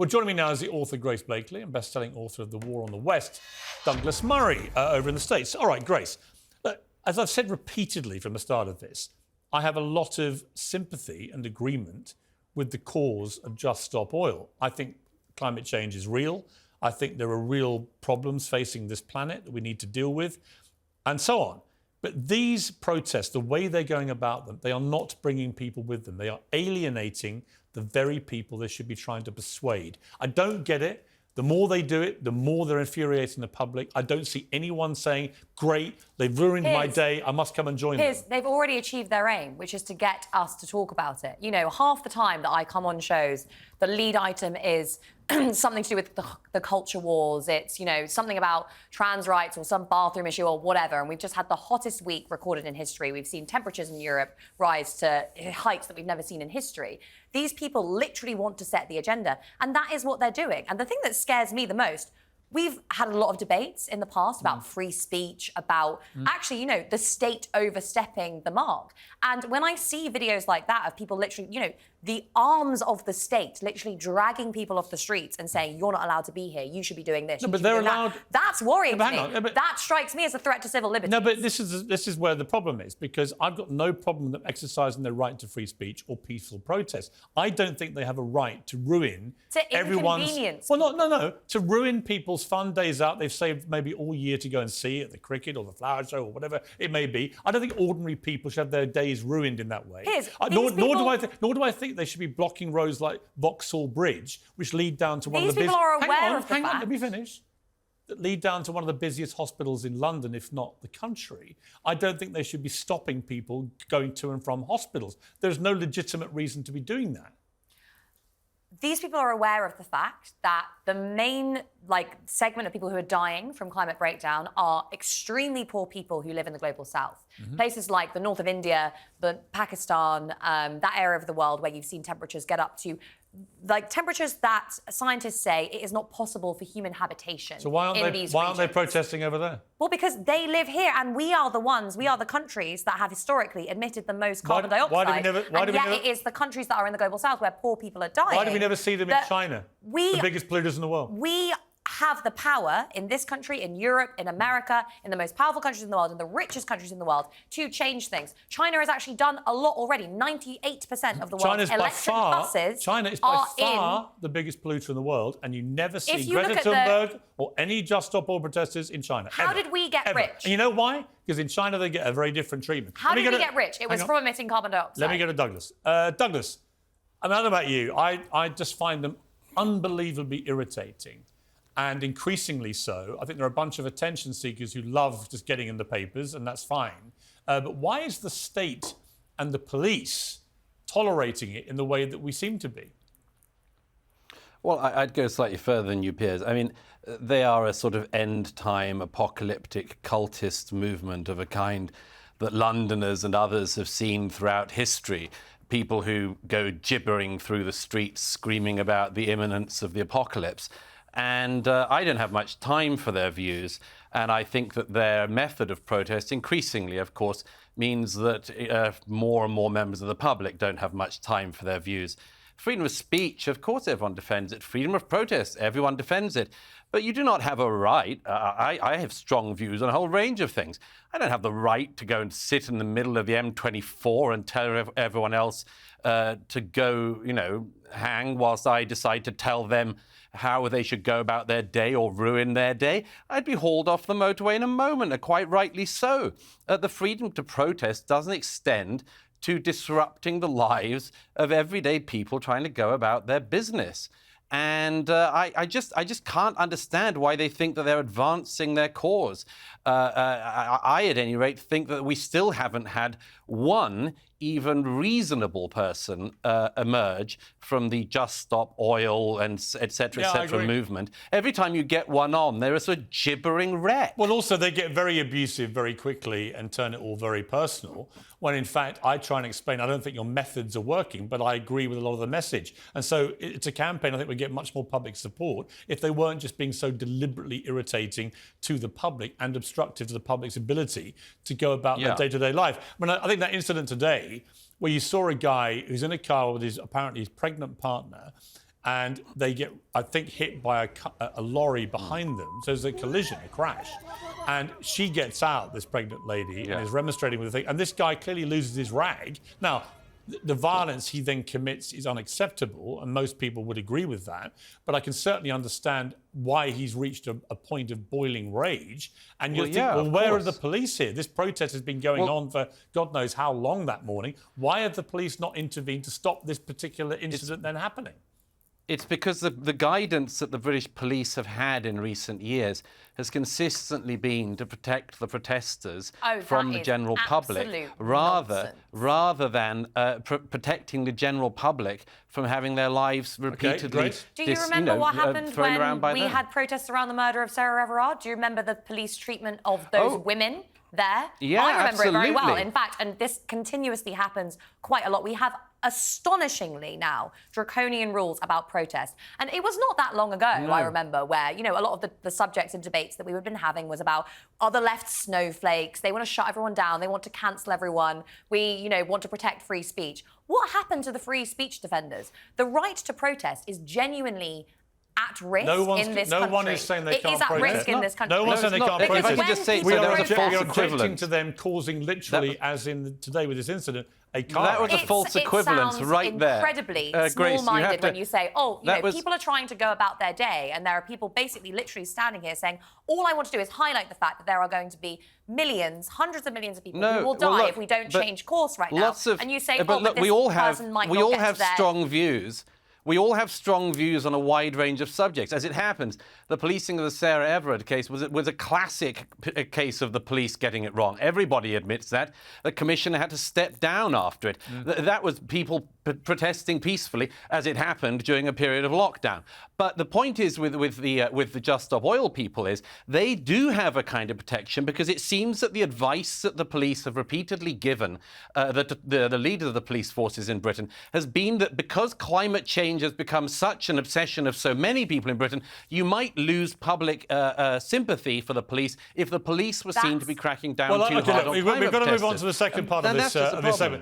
Well, joining me now is the author Grace Blakely and best-selling author of The War on the West, Douglas Murray, over in the States. All right, Grace, look, as I've said repeatedly from the start of this, I have a lot of sympathy and agreement with the cause of Just Stop Oil. I think climate change is real. I think there are real problems facing this planet that we need to deal with, and so on. But these protests, the way they're going about them, they are not bringing people with them. They are alienating the very people they should be trying to persuade. I don't get it. The more they do it, the more they're infuriating the public. I don't see anyone saying, great, they've ruined my day, I must come and join them. They've already achieved their aim, which is to get us to talk about it. You know, half the time that I come on shows, the lead item is something to do with the culture wars. It's, you know, something about trans rights or some bathroom issue or whatever. And we've just had the hottest week recorded in history. We've seen temperatures in Europe rise to heights that we've never seen in history. These people literally want to set the agenda. And that is what they're doing. And the thing that scares me the most, we've had a lot of debates in the past about free speech, about actually, you know, the state overstepping the mark. And when I see videos like that of people literally, you know, the arms of the state literally dragging people off the streets and saying, you're not allowed to be here, you should be doing this. No, but they're allowed... That's worrying to me. But... That strikes me as a threat to civil liberties. No, but this is where the problem is, because I've got no problem with them exercising their right to free speech or peaceful protest. I don't think they have a right to ruin everyone's... Well, no, to ruin people's fun days out they've saved maybe all year to go and see at the cricket or the flower show or whatever it may be. I don't think ordinary people should have their days ruined in that way. Nor do I think they should be blocking roads like Vauxhall Bridge, which lead down to one of the busiest... These people are aware of the fact... Hang on, fact... let me finish. That lead down to one of the busiest hospitals in London, if not the country. I don't think they should be stopping people going to and from hospitals. There's no legitimate reason to be doing that. These people are aware of the fact that the main segment of people who are dying from climate breakdown are extremely poor people who live in the global south. Places like the north of India, Pakistan, that area of the world where you've seen temperatures get up to temperatures that scientists say it is not possible for human habitation. So why aren't they protesting over there? Well, because they live here, and we are the countries that have historically emitted the most carbon dioxide. It is the countries that are in the global south where poor people are dying. Why do we never see them in China, the biggest polluters in the world? We have the power in this country, in Europe, in America, in the most powerful countries in the world, in the richest countries in the world, to change things. China has actually done a lot already. 98% of the world's electric buses China is by far the biggest polluter in the world, and you never see Greta Thunberg or any Just Stop Oil protesters in China. How did we get rich? And you know why? Because in China they get a very different treatment. How did we get rich? It was from emitting carbon dioxide. Let me go to Douglas. Douglas, I don't know about you. I just find them unbelievably irritating. And increasingly so. I think there are a bunch of attention seekers who love just getting in the papers, and that's fine. But why is the state and the police tolerating it in the way that we seem to be? Well, I'd go slightly further than you, Piers. I mean, they are a sort of end-time apocalyptic cultist movement of a kind that Londoners and others have seen throughout history. People who go gibbering through the streets screaming about the imminence of the apocalypse. And I don't have much time for their views. And I think that their method of protest increasingly, of course, means that more and more members of the public don't have much time for their views. Freedom of speech, of course, everyone defends it. Freedom of protest, everyone defends it. But you do not have a right. I have strong views on a whole range of things. I don't have the right to go and sit in the middle of the M24 and tell everyone else to go, you know, hang whilst I decide to tell them how they should go about their day or ruin their day. I'd be hauled off the motorway in a moment, and quite rightly so. The freedom to protest doesn't extend to disrupting the lives of everyday people trying to go about their business. And I just can't understand why they think that they're advancing their cause. I, at any rate, think that we still haven't had one even reasonable person emerge from the Just Stop Oil and et cetera movement. Every time you get one on, they're a sort of gibbering wreck. Well, also, they get very abusive very quickly and turn it all very personal, when, in fact, I try and explain, I don't think your methods are working, but I agree with a lot of the message. And so it's a campaign I think would get much more public support if they weren't just being so deliberately irritating to the public and obstructive to the public's ability to go about their day-to-day life. I mean, I think that incident today where you saw a guy who's in a car with apparently his pregnant partner, and they get, I think, hit by a lorry behind them. So there's a collision, a crash. And she gets out, this pregnant lady, and is remonstrating with the thing. And this guy clearly loses his rag. Now, the violence he then commits is unacceptable, and most people would agree with that. But I can certainly understand why he's reached a point of boiling rage. And you think, well, where are the police here? This protest has been going on for God knows how long that morning. Why have the police not intervened to stop this particular incident then happening? It's because the guidance that the British police have had in recent years has consistently been to protect the protesters from the general public, rather than protecting the general public from having their lives repeatedly Do you remember what happened when we had protests around the murder of Sarah Everard? Do you remember the police treatment of those women there? Yeah, I remember it very well. absolutely. In fact, and this continuously happens quite a lot. We have astonishingly now draconian rules about protest. And it was not that long ago, I remember, where, you know, a lot of the subjects and debates that we had been having was about, are the left snowflakes? They want to shut everyone down. They want to cancel everyone. We, you know, want to protect free speech. What happened to the free speech defenders? The right to protest is genuinely at risk in this country. No one is saying they can't protest. It is at risk in this country. No one's saying they can't protest. If I could just say, there was a false equivalent to them causing literally, as in today with this incident, a car. That was a false equivalence right there. Incredibly small-minded when you say, people are trying to go about their day, and there are people basically literally standing here saying, all I want to do is highlight the fact that there are going to be millions, hundreds of millions of people who will die if we don't change course right now. And you say, but this person might not get to their... We all have strong views. We all have strong views on a wide range of subjects. As it happens, the policing of the Sarah Everard case was a classic case of the police getting it wrong. Everybody admits that. The commissioner had to step down after it. That was people protesting peacefully, as it happened during a period of lockdown. But the point is with the Just Stop Oil people is they do have a kind of protection, because it seems that the advice that the police have repeatedly given the leader of the police forces in Britain has been that because climate change has become such an obsession of so many people in Britain, you might lose public sympathy for the police if the police were seen to be cracking down too hard on climate We've got to move on protesters. to the second part of this segment.